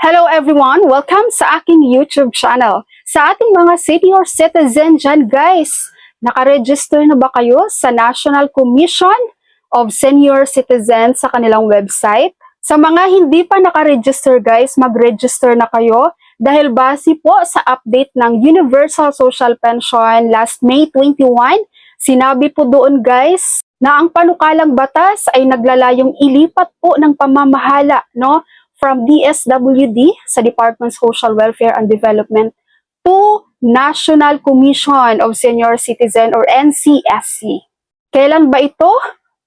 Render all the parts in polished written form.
Hello everyone! Welcome sa aking YouTube channel. Sa ating mga senior citizen dyan guys, nakaregister na ba kayo sa National Commission of Senior Citizens sa kanilang website? Sa mga hindi pa nakaregister guys, mag-register na kayo dahil base po sa update ng Universal Social Pension last May 21, sinabi po doon guys na ang panukalang batas ay naglalayong ilipat po ng pamamahala, no? From DSWD sa Department of Social Welfare and Development to National Commission of Senior Citizen or NCSC. Kailan ba ito?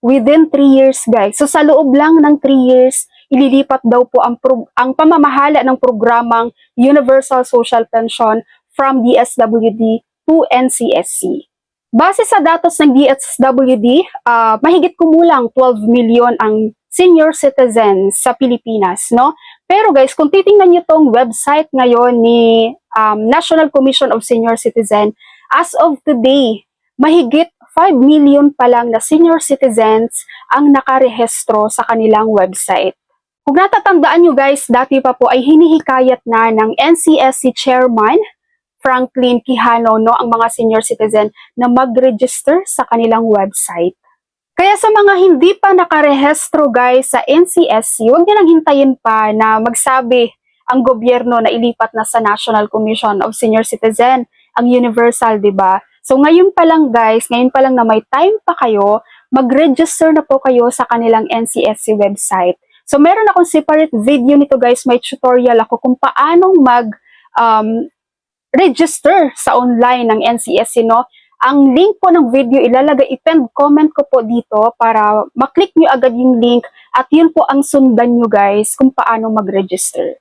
Within 3 years guys. So sa loob lang ng 3 years, ililipat daw po ang pamamahala ng programang Universal Social Pension from DSWD to NCSC. Base sa datos ng DSWD, mahigit kumulang 12 million ang senior citizens sa Pilipinas, no? Pero guys, kung titingnan nyo tong website ngayon ni National Commission of Senior Citizen, as of today, mahigit 5 million pa lang na senior citizens ang nakarehistro sa kanilang website. Kung natatandaan nyo guys, dati pa po ay hinihikayat na ng NCSC Chairman Franklin Quijano, no, ang mga senior citizen na mag-register sa kanilang website. Kaya sa mga hindi pa nakarehestro guys sa NCSC, huwag nyo nang hintayin pa na magsabi ang gobyerno na ilipat na sa National Commission of Senior Citizen ang Universal, di ba? So ngayon pa lang guys, ngayon pa lang na may time pa kayo, mag-register na po kayo sa kanilang NCSC website. So meron akong separate video nito guys, may tutorial ako kung paano register sa online ng NCSC, no? Ang link po ng video ilalagay, i-pinned comment ko po dito para maklik nyo agad yung link at yun po ang sundan nyo guys kung paano mag-register.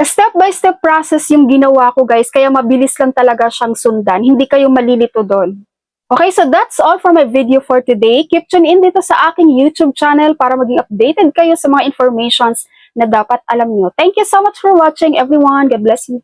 Step by step process yung ginawa ko guys, kaya mabilis lang talaga siyang sundan, hindi kayo malilito doon. Okay, so that's all for my video for today. Keep tuned in dito sa aking YouTube channel para maging updated kayo sa mga informations na dapat alam nyo. Thank you so much for watching everyone. God bless you.